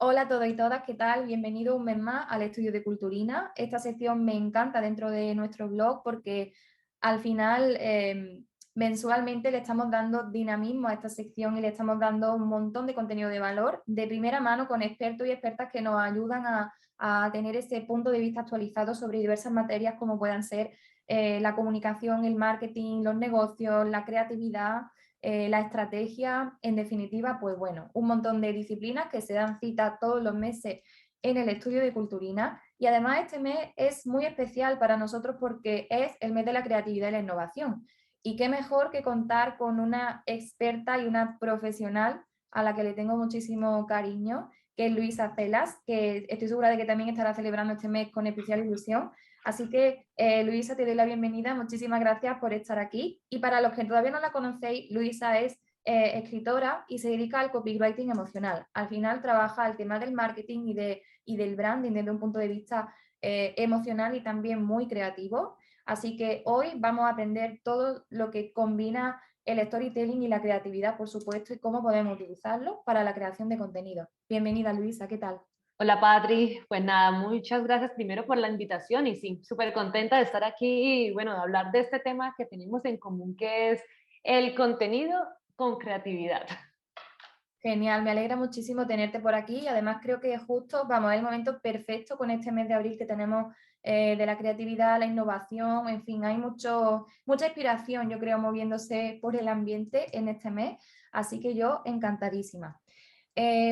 Hola a todos y todas, ¿qué tal? Bienvenido un mes más al estudio de Culturina. Esta sección me encanta dentro de nuestro blog porque al final mensualmente le estamos dando dinamismo a esta sección y le estamos dando un montón de contenido de valor de primera mano con expertos y expertas que nos ayudan a tener ese punto de vista actualizado sobre diversas materias como puedan ser la comunicación, el marketing, los negocios, la creatividad, la estrategia, en definitiva, pues bueno, un montón de disciplinas que se dan cita todos los meses en el estudio de Culturina. Y además este mes es muy especial para nosotros porque es el mes de la creatividad y la innovación. Y qué mejor que contar con una experta y una profesional a la que le tengo muchísimo cariño, que es Luisa Celas, que estoy segura de que también estará celebrando este mes con especial ilusión. Así que, Luisa, te doy la bienvenida. Muchísimas gracias por estar aquí. Y para los que todavía no la conocéis, Luisa es escritora y se dedica al copywriting emocional. Al final trabaja el tema del marketing y del branding desde un punto de vista emocional y también muy creativo. Así que hoy vamos a aprender todo lo que combina el storytelling y la creatividad, por supuesto, y cómo podemos utilizarlo para la creación de contenido. Bienvenida, Luisa, ¿qué tal? Hola Patri, pues nada, muchas gracias primero por la invitación y sí, súper contenta de estar aquí y bueno, de hablar de este tema que tenemos en común que es el contenido con creatividad. Genial, me alegra muchísimo tenerte por aquí y además creo que justo, vamos, es el momento perfecto con este mes de abril que tenemos de la creatividad, la innovación, en fin, hay mucha inspiración, yo creo, moviéndose por el ambiente en este mes, así que yo encantadísima.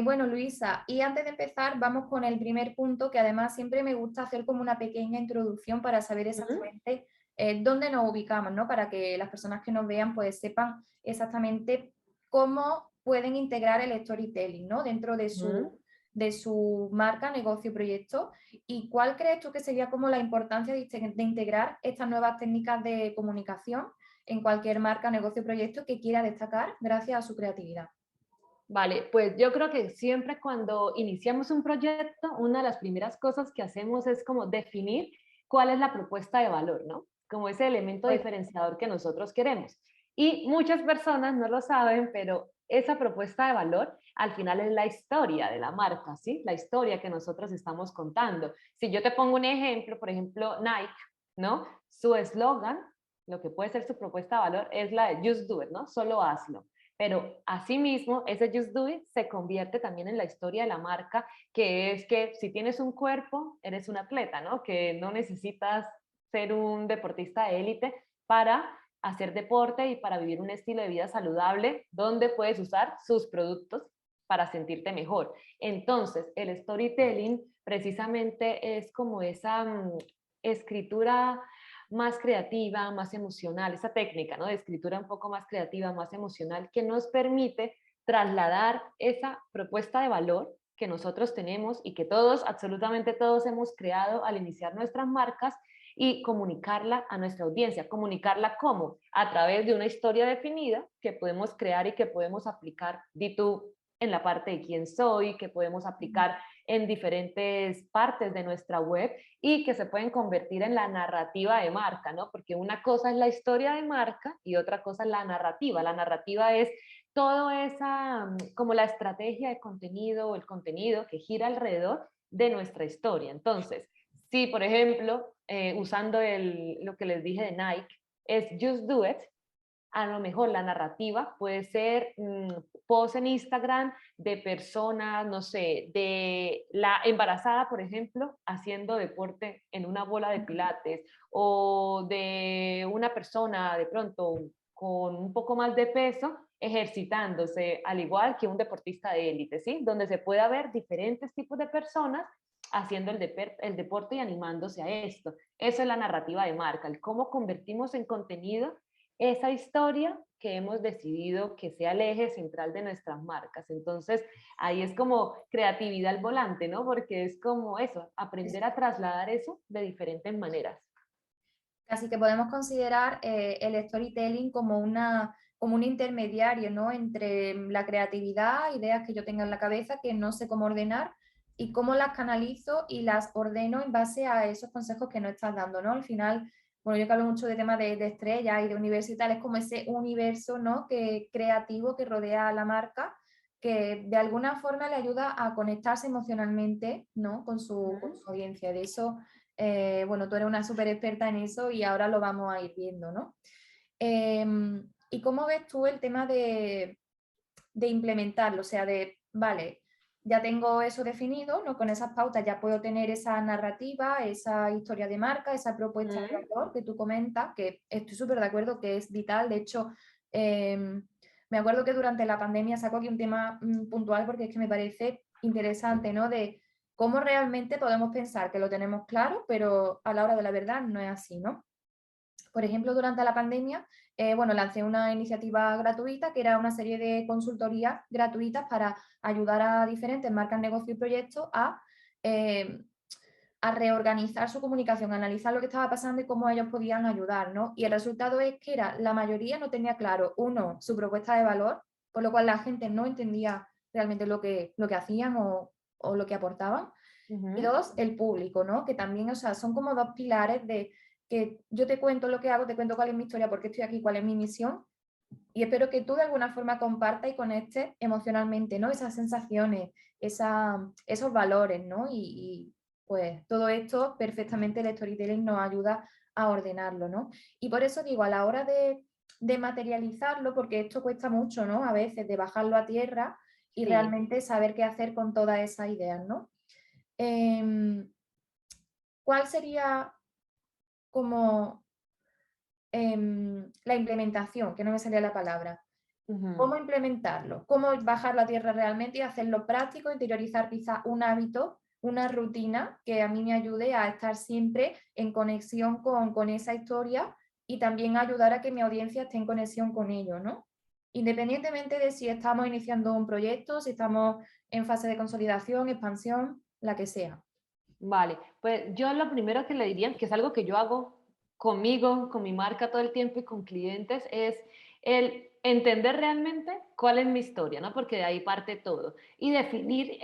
Bueno, Luisa, y antes de empezar, vamos con el primer punto, que además siempre me gusta hacer como una pequeña introducción para saber Ujú. exactamente dónde nos ubicamos, ¿no? Para que las personas que nos vean pues sepan exactamente cómo pueden integrar el storytelling, ¿no? Dentro Ujú. de su marca, negocio, proyecto. ¿Y cuál crees tú que sería como la importancia de integrar estas nuevas técnicas de comunicación en cualquier marca, negocio, proyecto que quiera destacar gracias a su creatividad? Vale, pues yo creo que siempre cuando iniciamos un proyecto, una de las primeras cosas que hacemos es como definir cuál es la propuesta de valor, ¿no? Como ese elemento Pues, diferenciador que nosotros queremos. Y muchas personas no lo saben, pero esa propuesta de valor al final es la historia de la marca, ¿sí? La historia que nosotros estamos contando. Si yo te pongo un ejemplo, por ejemplo, Nike, ¿no? Su eslogan, lo que puede ser su propuesta de valor, es la de Just Do It, ¿no? Solo hazlo. Pero asimismo, ese Just Do It se convierte también en la historia de la marca, que es que si tienes un cuerpo, eres un atleta, ¿no? Que no necesitas ser un deportista de élite para hacer deporte y para vivir un estilo de vida saludable donde puedes usar sus productos para sentirte mejor. Entonces, el storytelling precisamente es como esa escritura más creativa, más emocional, esa técnica, ¿no? De escritura un poco más creativa, más emocional, que nos permite trasladar esa propuesta de valor que nosotros tenemos y que todos, absolutamente todos hemos creado al iniciar nuestras marcas y comunicarla a nuestra audiencia. ¿Comunicarla cómo? A través de una historia definida que podemos crear y que podemos aplicar, di tú, en la parte de quién soy, que podemos aplicar en diferentes partes de nuestra web y que se pueden convertir en la narrativa de marca, ¿no? Porque una cosa es la historia de marca y otra cosa es la narrativa. La narrativa es toda esa, como la estrategia de contenido o el contenido que gira alrededor de nuestra historia. Entonces, si por ejemplo, usando lo que les dije de Nike, es Just Do It, a lo mejor la narrativa puede ser post en Instagram de personas, no sé, de la embarazada, por ejemplo, haciendo deporte en una bola de pilates o de una persona de pronto con un poco más de peso ejercitándose, al igual que un deportista de élite, ¿sí? Donde se pueda ver diferentes tipos de personas haciendo el deporte y animándose a esto. Eso es la narrativa de marca, el cómo convertimos en contenido esa historia que hemos decidido que sea el eje central de nuestras marcas. Entonces, ahí es como creatividad al volante, ¿no? Porque es como eso, aprender a trasladar eso de diferentes maneras. así que podemos considerar el storytelling como un intermediario, ¿no? Entre la creatividad, ideas que yo tenga en la cabeza que no sé cómo ordenar y cómo las canalizo y las ordeno en base a esos consejos que no estás dando, ¿no? Al final, bueno, yo que hablo mucho de temas de estrellas y de universo y tal, es como ese universo, ¿no? Creativo que rodea a la marca que de alguna forma le ayuda a conectarse emocionalmente, ¿no? Con su audiencia. De eso, bueno, tú eres una súper experta en eso y ahora lo vamos a ir viendo, ¿no? ¿Y cómo ves tú el tema de implementarlo? O sea, de, vale, ya tengo eso definido, ¿no? Con esas pautas ya puedo tener esa narrativa, esa historia de marca, esa propuesta de valor que tú comentas, que estoy súper de acuerdo que es vital. De hecho, me acuerdo que durante la pandemia saco aquí un tema puntual porque es que me parece interesante, ¿no? De cómo realmente podemos pensar que lo tenemos claro, pero a la hora de la verdad no es así, ¿no? Por ejemplo, durante la pandemia, bueno, lancé una iniciativa gratuita que era una serie de consultorías gratuitas para ayudar a diferentes marcas, negocios y proyectos eh, a reorganizar su comunicación, a analizar lo que estaba pasando y cómo ellos podían ayudar, ¿no? Y el resultado es que la mayoría no tenía claro, uno, su propuesta de valor, por lo cual la gente no entendía realmente lo que hacían o lo que aportaban. Y dos, el público, ¿no? Que también, o sea, son como dos pilares de que yo te cuento lo que hago, te cuento cuál es mi historia, por qué estoy aquí, cuál es mi misión, y espero que tú de alguna forma compartas y conectes emocionalmente, ¿no? Esas sensaciones, esos valores, ¿no? Pues todo esto perfectamente el storytelling nos ayuda a ordenarlo, ¿no? Y por eso digo, a la hora de materializarlo, porque esto cuesta mucho, ¿no? A veces de bajarlo a tierra y Sí. realmente saber qué hacer con todas esas ideas, ¿no? Em, ¿Cuál sería como la implementación, que no me salía la palabra? Ujú. ¿Cómo implementarlo? ¿Cómo bajarlo a tierra realmente y hacerlo práctico, interiorizar quizá un hábito, una rutina que a mí me ayude a estar siempre en conexión con esa historia y también ayudar a que mi audiencia esté en conexión con ello, ¿no? Independientemente de si estamos iniciando un proyecto, si estamos en fase de consolidación, expansión, la que sea. Vale, pues yo lo primero que le diría, que es algo que yo hago conmigo, con mi marca todo el tiempo y con clientes, es el entender realmente cuál es mi historia, ¿no? Porque de ahí parte todo. Y definir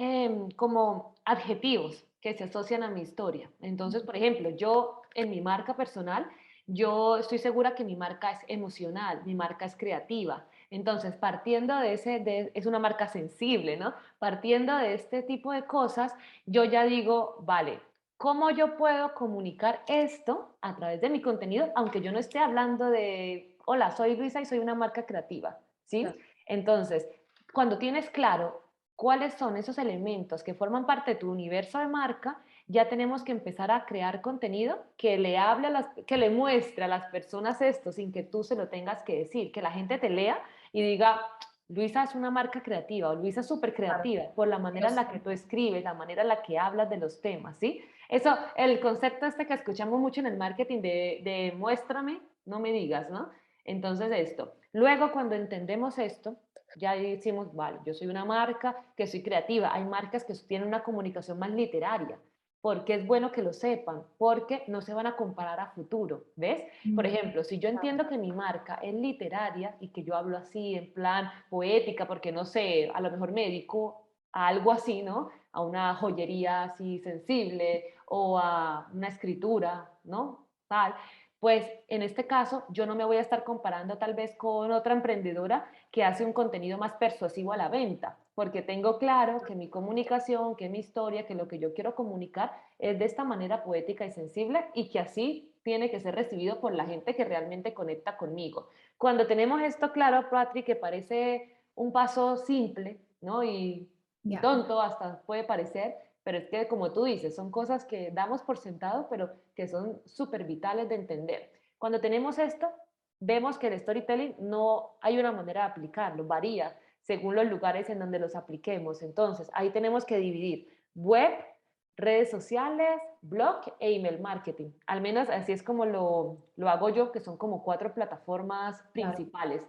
como adjetivos que se asocian a mi historia. Entonces, por ejemplo, yo en mi marca personal, yo estoy segura que mi marca es emocional, mi marca es creativa. Entonces, partiendo de es una marca sensible, ¿no? Partiendo de este tipo de cosas, yo ya digo, vale, ¿cómo yo puedo comunicar esto a través de mi contenido, aunque yo no esté hablando de, hola, soy Luisa y soy una marca creativa, ¿sí? Claro. Entonces, cuando tienes claro cuáles son esos elementos que forman parte de tu universo de marca, ya tenemos que empezar a crear contenido que le hable que le muestre a las personas esto sin que tú se lo tengas que decir, que la gente te lea y diga, Luisa es una marca creativa o Luisa es súper Claro, creativa por la manera en la que tú escribes, la manera en la que hablas de los temas, ¿sí? Eso, el concepto este que escuchamos mucho en el marketing de muéstrame, no me digas, ¿no? Entonces esto. Luego cuando entendemos esto, ya decimos, vale, yo soy una marca que soy creativa. Hay marcas que tienen una comunicación más literaria, porque es bueno que lo sepan, porque no se van a comparar a futuro, ¿ves? Por ejemplo, si yo entiendo que mi marca es literaria y que yo hablo así en plan poética, porque no sé, a lo mejor me dedico a algo así, ¿no? A una joyería así sensible o a una escritura, ¿no? Tal. Pues en este caso yo no me voy a estar comparando tal vez con otra emprendedora que hace un contenido más persuasivo a la venta, porque tengo claro que mi comunicación, que mi historia, que lo que yo quiero comunicar es de esta manera poética y sensible y que así tiene que ser recibido por la gente que realmente conecta conmigo. Cuando tenemos esto claro, Patrick, que parece un paso simple, ¿no? Y ya. tonto hasta puede parecer, pero es que como tú dices, son cosas que damos por sentado, pero que son súper vitales de entender. Cuando tenemos esto, vemos que el storytelling no hay una manera de aplicarlo, varía según los lugares en donde los apliquemos. Entonces, ahí tenemos que dividir web, redes sociales, blog e email marketing. Al menos así es como lo hago yo, que son como 4 plataformas Claro. principales.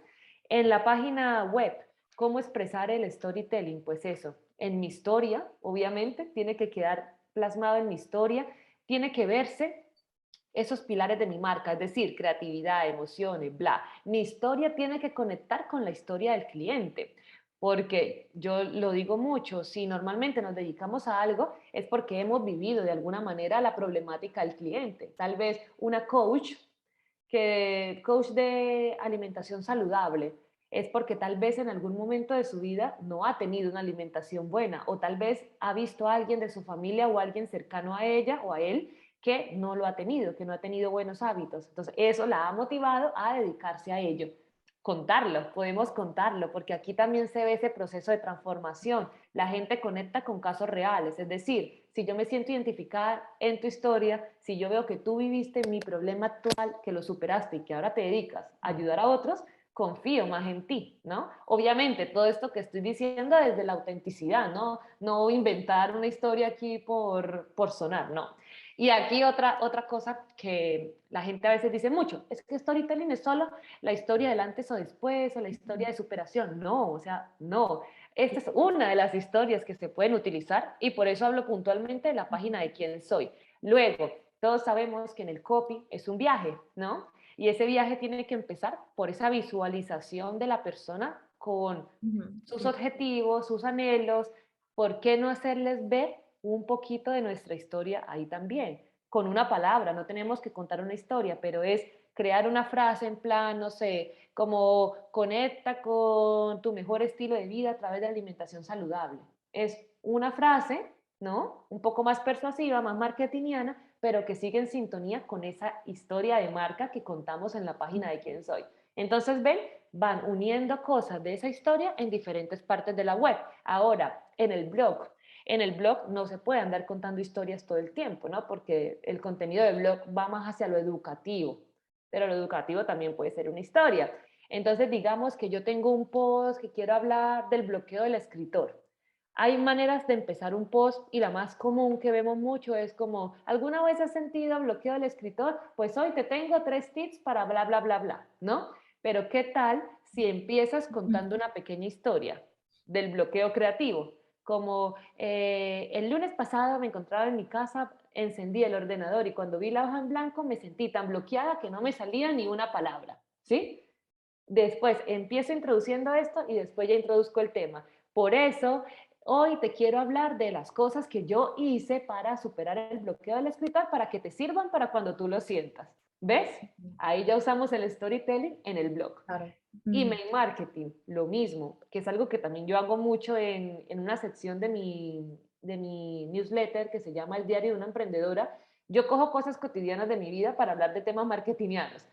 En la página web, ¿cómo expresar el storytelling? Pues eso, en mi historia, obviamente, tiene que quedar plasmado en mi historia, tiene que verse esos pilares de mi marca, es decir, creatividad, emociones, bla. Mi historia tiene que conectar con la historia del cliente, porque yo lo digo mucho, si normalmente nos dedicamos a algo es porque hemos vivido de alguna manera la problemática del cliente. Tal vez una coach de alimentación saludable. es porque tal vez en algún momento de su vida no ha tenido una alimentación buena, o tal vez ha visto a alguien de su familia o alguien cercano a ella o a él que no lo ha tenido, que no ha tenido buenos hábitos. Entonces, eso la ha motivado a dedicarse a ello. Contarlo, podemos contarlo, porque aquí también se ve ese proceso de transformación. La gente conecta con casos reales, es decir, si yo me siento identificada en tu historia, si yo veo que tú viviste mi problema actual, que lo superaste y que ahora te dedicas a ayudar a otros, confío más en ti, ¿no? Obviamente, todo esto que estoy diciendo desde la autenticidad, ¿no? No inventar una historia aquí por sonar, no. Y aquí otra cosa que la gente a veces dice mucho, es que storytelling es solo la historia del antes o después, o la historia de superación. No, o sea, no. Esta es una de las historias que se pueden utilizar y por eso hablo puntualmente de la página de quién soy. Luego, todos sabemos que en el copy es un viaje, ¿no? Y ese viaje tiene que empezar por esa visualización de la persona con sus objetivos, sus anhelos. ¿Por qué no hacerles ver un poquito de nuestra historia ahí también? Con una palabra, no tenemos que contar una historia, pero es crear una frase en plan, no sé, como conecta con tu mejor estilo de vida a través de alimentación saludable. Es una frase, ¿no? Un poco más persuasiva, más marketingiana, pero que sigue en sintonía con esa historia de marca que contamos en la página de quién soy. Entonces, ven, van uniendo cosas de esa historia en diferentes partes de la web. Ahora, en el blog no se puede andar contando historias todo el tiempo, ¿no? Porque el contenido del blog va más hacia lo educativo, pero lo educativo también puede ser una historia. Entonces, digamos que yo tengo un post que quiero hablar del bloqueo del escritor. Hay maneras de empezar un post y la más común que vemos mucho es como, ¿alguna vez has sentido bloqueo del escritor? Pues hoy te tengo 3 tips para bla, bla, bla, bla, ¿no? Pero ¿qué tal si empiezas contando una pequeña historia del bloqueo creativo? Como el lunes pasado me encontraba en mi casa, encendí el ordenador y cuando vi la hoja en blanco me sentí tan bloqueada que no me salía ni una palabra, ¿sí? Después empiezo introduciendo esto y después ya introduzco el tema. Por eso, hoy te quiero hablar de las cosas que yo hice para superar el bloqueo del escritor para que te sirvan para cuando tú lo sientas. ¿Ves? Ahí ya usamos el storytelling en el blog. Claro. Email marketing, lo mismo, que es algo que también yo hago mucho en una sección de mi newsletter que se llama El diario de una emprendedora. Yo cojo cosas cotidianas de mi vida para hablar de temas marketingianos.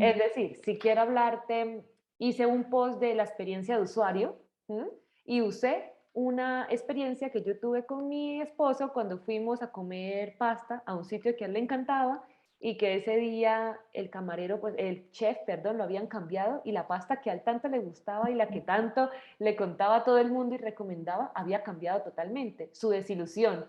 Es decir, si quiero hablarte, hice un post de la experiencia de usuario, ¿m? Y usé una experiencia que yo tuve con mi esposo cuando fuimos a comer pasta a un sitio que a él le encantaba y que ese día el camarero, pues el chef, perdón, lo habían cambiado y la pasta que a él tanto le gustaba y la que tanto le contaba a todo el mundo y recomendaba había cambiado totalmente. Su desilusión.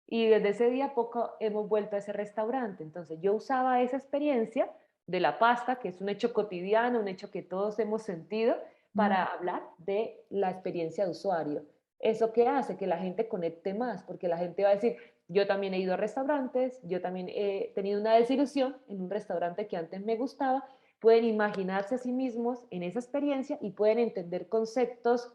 Y desde ese día a poco hemos vuelto a ese restaurante. Entonces yo usaba esa experiencia de la pasta, que es un hecho cotidiano, un hecho que todos hemos sentido, para hablar de la experiencia de usuario. ¿Eso qué hace? Que la gente conecte más, porque la gente va a decir, yo también he ido a restaurantes, yo también he tenido una desilusión en un restaurante que antes me gustaba, pueden imaginarse a sí mismos en esa experiencia y pueden entender conceptos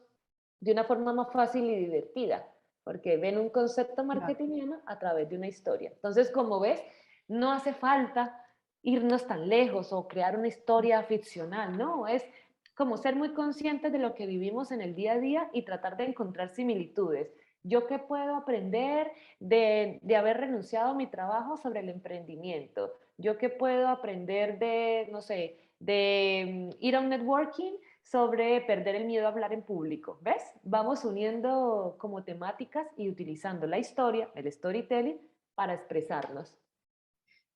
de una forma más fácil y divertida, porque ven un concepto Claro. marketingiano a través de una historia. Entonces, como ves, no hace falta irnos tan lejos o crear una historia ficcional, no, es como ser muy conscientes de lo que vivimos en el día a día y tratar de encontrar similitudes. ¿Yo qué puedo aprender de haber renunciado a mi trabajo sobre el emprendimiento? ¿Yo qué puedo aprender de, no sé, de ir a un networking sobre perder el miedo a hablar en público? ¿Ves? Vamos uniendo como temáticas y utilizando la historia, el storytelling, para expresarnos.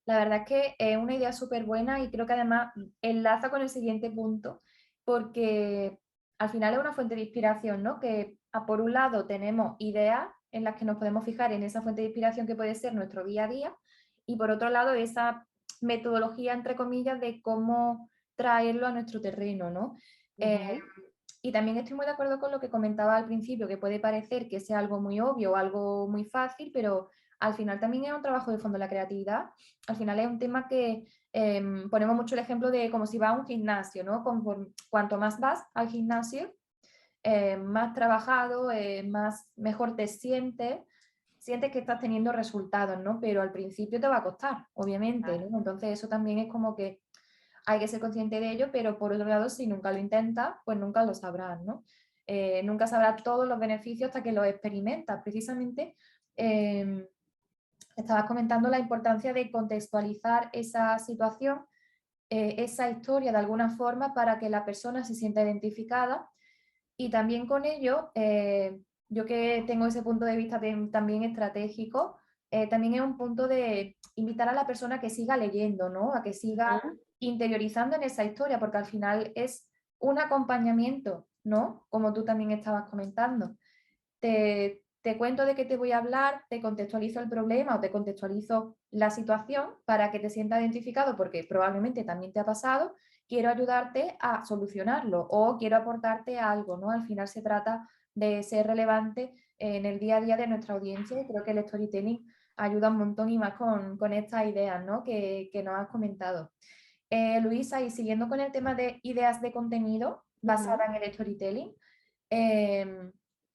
La verdad es que es una idea súper buena y creo que además enlaza con el siguiente punto, porque al final es una fuente de inspiración, ¿no? Que por un lado tenemos ideas en las que nos podemos fijar en esa fuente de inspiración que puede ser nuestro día a día, y por otro lado esa metodología, entre comillas, de cómo traerlo a nuestro terreno, ¿no? Eh, y también estoy muy de acuerdo con lo que comentaba al principio, que puede parecer que sea algo muy obvio o algo muy fácil, pero al final también es un trabajo de fondo la creatividad. Al final es un tema que ponemos mucho el ejemplo de como si vas a un gimnasio, ¿no? Cuanto más vas al gimnasio, más trabajado, mejor te sientes que estás teniendo resultados, ¿no? Pero al principio te va a costar, obviamente, Claro. ¿no? Entonces eso también es como que hay que ser consciente de ello, pero por otro lado, si nunca lo intentas, pues nunca lo sabrás, ¿no? Nunca sabrás todos los beneficios hasta que los experimentas. Precisamente, estabas comentando la importancia de contextualizar esa situación, esa historia de alguna forma para que la persona se sienta identificada y también con ello, yo que tengo ese punto de vista también estratégico, también es un punto de invitar a la persona a que siga leyendo, ¿no? A que siga Ujú. interiorizando en esa historia, porque al final es un acompañamiento, ¿no? Como tú también estabas comentando. Te cuento de qué te voy a hablar, te contextualizo el problema o te contextualizo la situación para que te sientas identificado, porque probablemente también te ha pasado. Quiero ayudarte a solucionarlo o quiero aportarte algo, ¿no? Al final se trata de ser relevante en el día a día de nuestra audiencia y creo que el storytelling ayuda un montón y más con estas ideas, ¿no? que nos has comentado. Luisa, y siguiendo con el tema de ideas de contenido Ujú. basada en el storytelling, eh,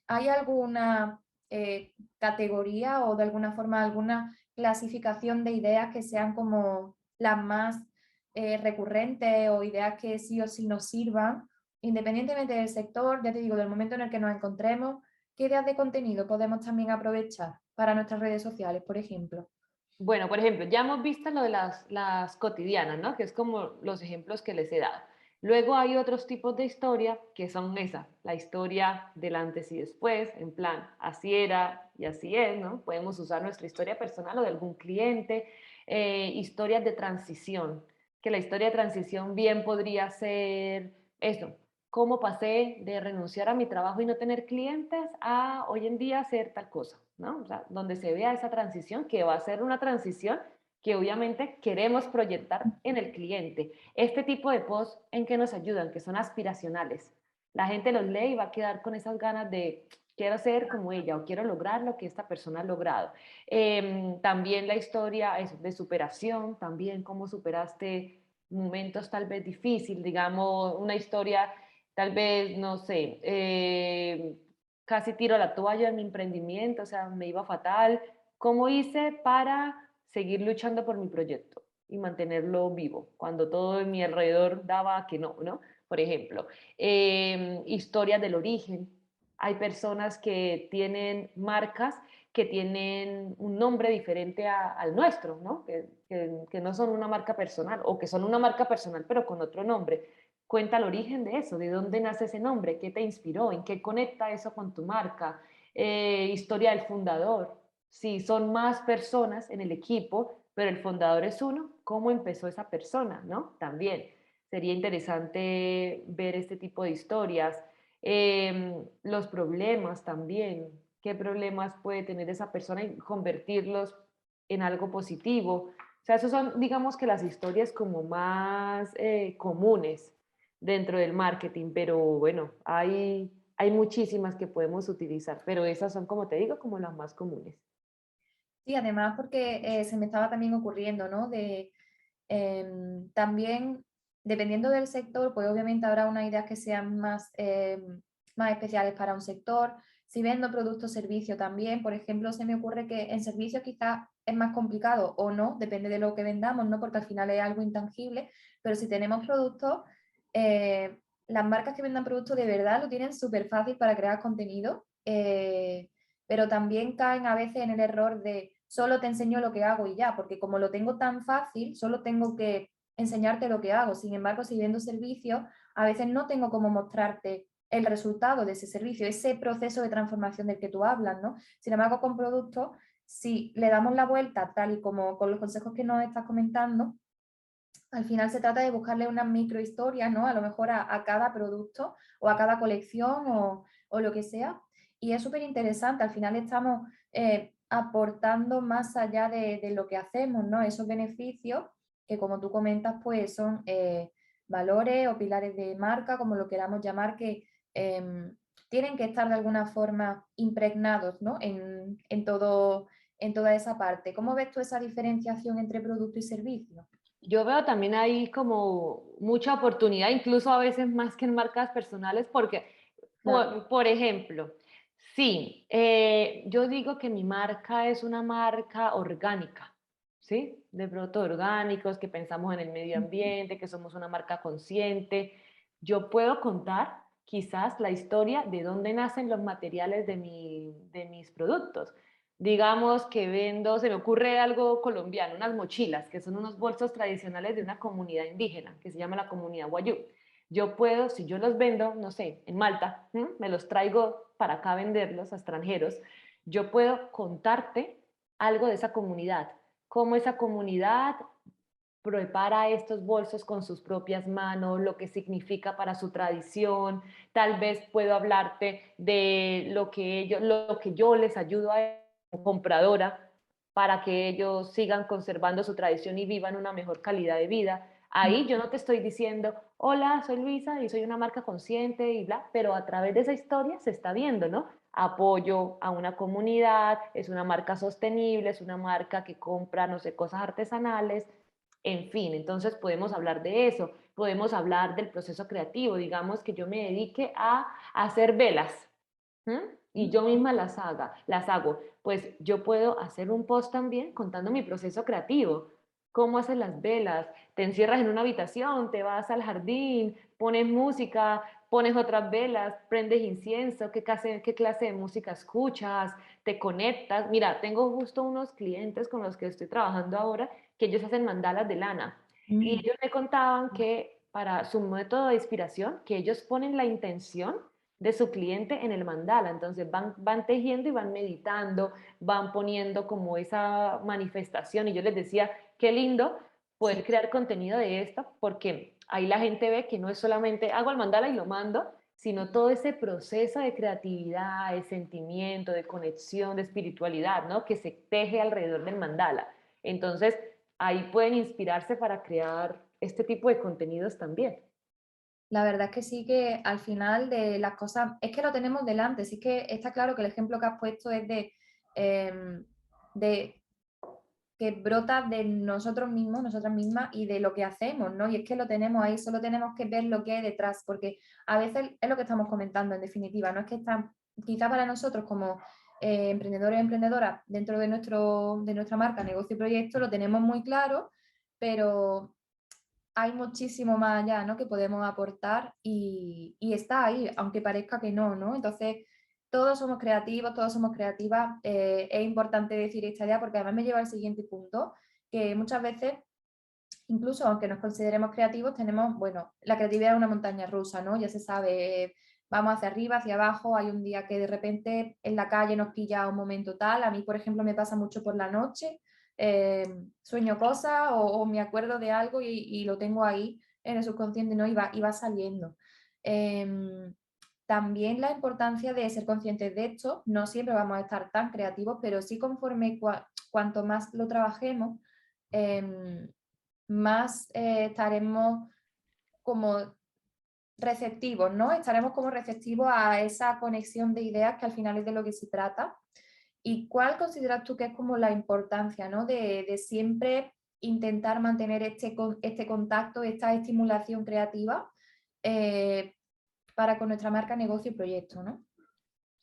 ¿hay alguna categoría o de alguna forma alguna clasificación de ideas que sean como las más recurrentes o ideas que sí o sí nos sirvan, independientemente del sector, ya te digo, del momento en el que nos encontremos? ¿Qué ideas de contenido podemos también aprovechar para nuestras redes sociales, por ejemplo? Bueno, por ejemplo, ya hemos visto lo de las cotidianas, ¿no? Que es como los ejemplos que les he dado. Luego hay otros tipos de historia que son esa, la historia del antes y después, en plan, así era y así es, ¿no? Podemos usar nuestra historia personal o de algún cliente, historias de transición, que la historia de transición bien podría ser eso, cómo pasé de renunciar a mi trabajo y no tener clientes a hoy en día hacer tal cosa, ¿no? O sea, donde se vea esa transición, que va a ser una transición que obviamente queremos proyectar en el cliente. Este tipo de posts en que nos ayudan, que son aspiracionales. La gente los lee y va a quedar con esas ganas de quiero ser como ella o quiero lograr lo que esta persona ha logrado. También la historia eso, de superación, también cómo superaste momentos tal vez difíciles, digamos, una historia tal vez, no sé, casi tiro la toalla en mi emprendimiento, o sea, me iba fatal. ¿Cómo hice para seguir luchando por mi proyecto y mantenerlo vivo cuando todo en mi alrededor daba que no, ¿no? Por ejemplo, historias del origen. Hay personas que tienen marcas que tienen un nombre diferente al nuestro, ¿no? Que no son una marca personal o que son una marca personal pero con otro nombre. Cuenta el origen de eso, de dónde nace ese nombre, qué te inspiró, en qué conecta eso con tu marca, historia del fundador. Si son más personas en el equipo, pero el fundador es uno, ¿cómo empezó esa persona? ¿No? También sería interesante ver este tipo de historias. Los problemas también, qué problemas puede tener esa persona y convertirlos en algo positivo. O sea, esos son, digamos que las historias como más comunes dentro del marketing, pero bueno, hay muchísimas que podemos utilizar, pero esas son, como te digo, como las más comunes. Sí, además porque se me estaba también ocurriendo, ¿no? También, dependiendo del sector, pues obviamente habrá unas ideas que sean más especiales para un sector. Si vendo producto o servicio también, por ejemplo, se me ocurre que en servicio quizás es más complicado o no, depende de lo que vendamos, ¿no? Porque al final es algo intangible, pero si tenemos productos, eh, las marcas que vendan productos de verdad lo tienen súper fácil para crear contenido, pero también caen a veces en el error de solo te enseño lo que hago y ya, porque como lo tengo tan fácil, solo tengo que enseñarte lo que hago. Sin embargo, si vendo servicios, a veces no tengo cómo mostrarte el resultado de ese servicio, ese proceso de transformación del que tú hablas, ¿no? Sin embargo, con productos, si le damos la vuelta, tal y como con los consejos que nos estás comentando, al final se trata de buscarle una microhistoria, ¿no? A lo mejor a cada producto o a cada colección o lo que sea. Y es súper interesante, al final estamos aportando más allá de lo que hacemos, ¿no? Esos beneficios que como tú comentas, pues son valores o pilares de marca, como lo queramos llamar, que tienen que estar de alguna forma impregnados, ¿no? En toda esa parte. ¿Cómo ves tú esa diferenciación entre producto y servicio? Yo veo también ahí como mucha oportunidad, incluso a veces más que en marcas personales, porque, Claro. por ejemplo, sí, yo digo que mi marca es una marca orgánica. ¿sí? De productos orgánicos, que pensamos en el medio ambiente, que somos una marca consciente. Yo puedo contar quizás la historia de dónde nacen los materiales de mis productos. Digamos que vendo, se me ocurre algo colombiano, unas mochilas, que son unos bolsos tradicionales de una comunidad indígena, que se llama la comunidad Wayuu. Yo puedo, si yo los vendo, no sé, en Malta, me los traigo para acá a venderlos a extranjeros, yo puedo contarte algo de esa comunidad, cómo esa comunidad prepara estos bolsos con sus propias manos, lo que significa para su tradición. Tal vez puedo hablarte de lo que yo les ayudo a como compradora para que ellos sigan conservando su tradición y vivan una mejor calidad de vida. Ahí yo no te estoy diciendo, hola, soy Luisa y soy una marca consciente y bla, pero a través de esa historia se está viendo, ¿no? Apoyo a una comunidad, es una marca sostenible, es una marca que compra, no sé, cosas artesanales, en fin, entonces podemos hablar de eso, podemos hablar del proceso creativo, digamos que yo me dedique a hacer velas, ¿m? Y yo misma las hago, pues yo puedo hacer un post también contando mi proceso creativo, cómo haces las velas, te encierras en una habitación, te vas al jardín, pones música, pones otras velas, prendes incienso, qué clase de música escuchas, te conectas. Mira, tengo justo unos clientes con los que estoy trabajando ahora que ellos hacen mandalas de lana y Mm. ellos me contaban que para su método de inspiración, que ellos ponen la intención de su cliente en el mandala, entonces van tejiendo y van meditando, van poniendo como esa manifestación y yo les decía, qué lindo poder Sí. crear contenido de esto, porque ahí la gente ve que no es solamente hago el mandala y lo mando, sino todo ese proceso de creatividad, de sentimiento, de conexión, de espiritualidad, ¿no? Que se teje alrededor del mandala. Entonces, ahí pueden inspirarse para crear este tipo de contenidos también. La verdad es que sí que al final de las cosas, es que lo tenemos delante, sí que está claro que el ejemplo que has puesto es de que brota de nosotros mismos, nosotras mismas y de lo que hacemos, ¿no? Y es que lo tenemos ahí, solo tenemos que ver lo que hay detrás, porque a veces es lo que estamos comentando en definitiva, no es que están, quizá para nosotros como emprendedores y emprendedoras dentro de nuestra marca, negocio y proyecto, lo tenemos muy claro, pero hay muchísimo más allá, ¿no? Que podemos aportar y está ahí, aunque parezca que no, ¿no? Entonces, todos somos creativos, todos somos creativas. Es importante decir esta idea porque además me lleva al siguiente punto, que muchas veces, incluso aunque nos consideremos creativos, tenemos, bueno, la creatividad es una montaña rusa, ¿no? Ya se sabe, vamos hacia arriba, hacia abajo, hay un día que de repente en la calle nos pilla un momento tal. A mí, por ejemplo, me pasa mucho por la noche, eh, sueño cosas o me acuerdo de algo y lo tengo ahí en el subconsciente, ¿no? Y va saliendo. También la importancia de ser conscientes de esto, no siempre vamos a estar tan creativos, pero sí conforme cuanto más lo trabajemos, más estaremos como receptivos, ¿no? Estaremos como receptivos a esa conexión de ideas que al final es de lo que se trata. ¿Y cuál consideras tú que es como la importancia, ¿no? De siempre intentar mantener este contacto, esta estimulación creativa eh, para con nuestra marca, negocio y proyecto, ¿no?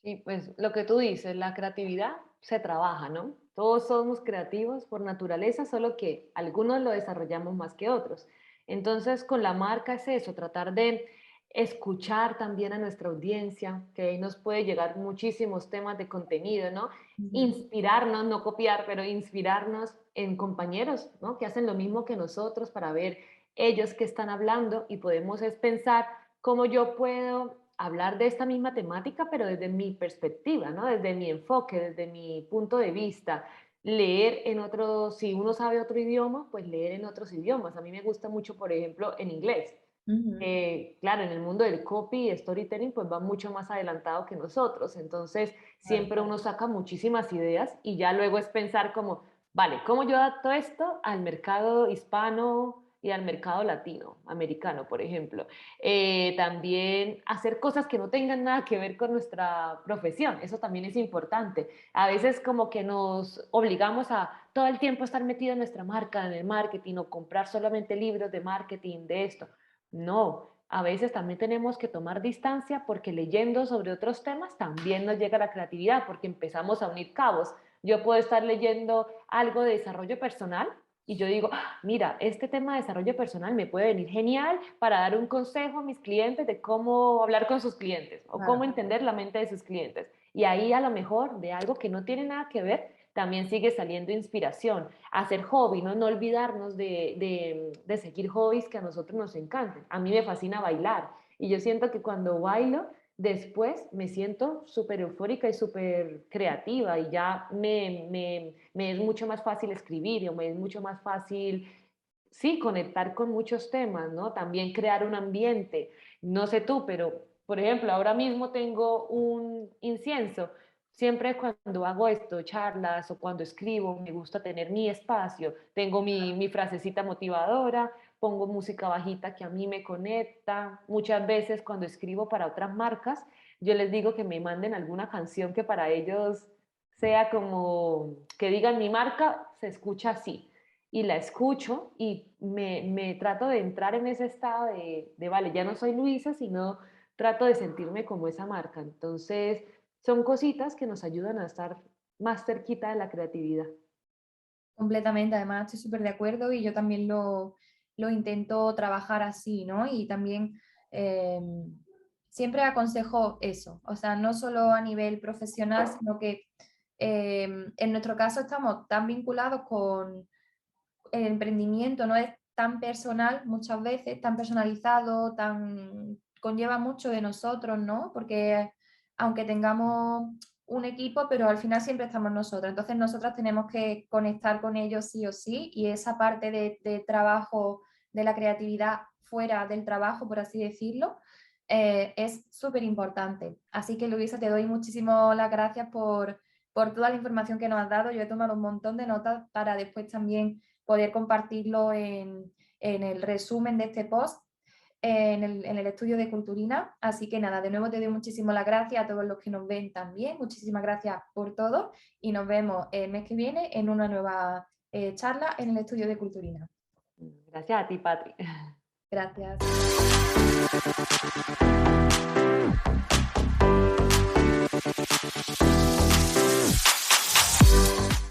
Y pues lo que tú dices, la creatividad se trabaja, ¿no? Todos somos creativos por naturaleza, solo que algunos lo desarrollamos más que otros. Entonces, con la marca es eso, tratar de escuchar también a nuestra audiencia, que ahí nos puede llegar muchísimos temas de contenido, ¿no? Ujú. Inspirarnos, no copiar, pero inspirarnos en compañeros, ¿no? Que hacen lo mismo que nosotros para ver ellos que están hablando y podemos es pensar cómo yo puedo hablar de esta misma temática, pero desde mi perspectiva, ¿no? Desde mi enfoque, desde mi punto de vista. Leer en otro, si uno sabe otro idioma, pues leer en otros idiomas. A mí me gusta mucho, por ejemplo, en inglés. Ujú. Claro, en el mundo del copy y storytelling, pues va mucho más adelantado que nosotros. Entonces, Claro. siempre uno saca muchísimas ideas y ya luego es pensar como, vale, ¿cómo yo adapto esto al mercado hispano y al mercado latino, americano, por ejemplo? También hacer cosas que no tengan nada que ver con nuestra profesión, eso también es importante. A veces como que nos obligamos a todo el tiempo estar metido en nuestra marca, en el marketing o comprar solamente libros de marketing, de esto. No, a veces también tenemos que tomar distancia porque leyendo sobre otros temas también nos llega la creatividad, porque empezamos a unir cabos. Yo puedo estar leyendo algo de desarrollo personal y yo digo, "Ah, mira, este tema de desarrollo personal me puede venir genial para dar un consejo a mis clientes de cómo hablar con sus clientes o cómo Claro. entender la mente de sus clientes". Y ahí a lo mejor de algo que no tiene nada que ver, también sigue saliendo inspiración. Hacer hobby, ¿no? No olvidarnos de seguir hobbies que a nosotros nos encanten. A mí me fascina bailar y yo siento que cuando bailo, después me siento súper eufórica y súper creativa y ya me es mucho más fácil escribir o me es mucho más fácil, sí, conectar con muchos temas, ¿no? También crear un ambiente. No sé tú, pero por ejemplo, ahora mismo tengo un incienso. Siempre cuando hago esto, charlas o cuando escribo, me gusta tener mi espacio. Tengo mi frasecita motivadora, pongo música bajita que a mí me conecta. Muchas veces cuando escribo para otras marcas, yo les digo que me manden alguna canción que para ellos sea como que digan mi marca se escucha así. Y la escucho y me trato de entrar en ese estado vale, ya no soy Luisa, sino trato de sentirme como esa marca. Entonces, son cositas que nos ayudan a estar más cerquita de la creatividad. Completamente, además estoy súper de acuerdo y yo también lo intento trabajar así, ¿no? Y también eh, siempre aconsejo eso, o sea, no solo a nivel profesional, sino que en nuestro caso estamos tan vinculados con el emprendimiento, no es tan personal muchas veces, tan personalizado, tan conlleva mucho de nosotros, ¿no? Porque aunque tengamos un equipo, pero al final siempre estamos nosotros. Entonces nosotras tenemos que conectar con ellos sí o sí y esa parte de trabajo, de la creatividad fuera del trabajo, por así decirlo, es súper importante. Así que Luisa, te doy muchísimas las gracias por toda la información que nos has dado. Yo he tomado un montón de notas para después también poder compartirlo en el resumen de este post en el estudio de Culturina. Así que nada, de nuevo te doy muchísimas las gracias a todos los que nos ven también. Muchísimas gracias por todo y nos vemos el mes que viene en una nueva charla en el estudio de Culturina. Gracias a ti, Patri. Gracias.